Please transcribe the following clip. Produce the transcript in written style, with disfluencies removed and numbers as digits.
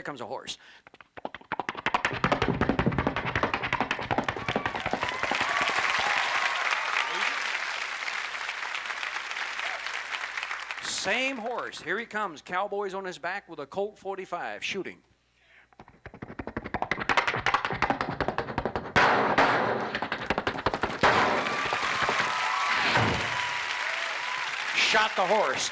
Here comes a horse. Same horse. Here he comes. Cowboy's on his back with a Colt 45 shooting. Shot the horse.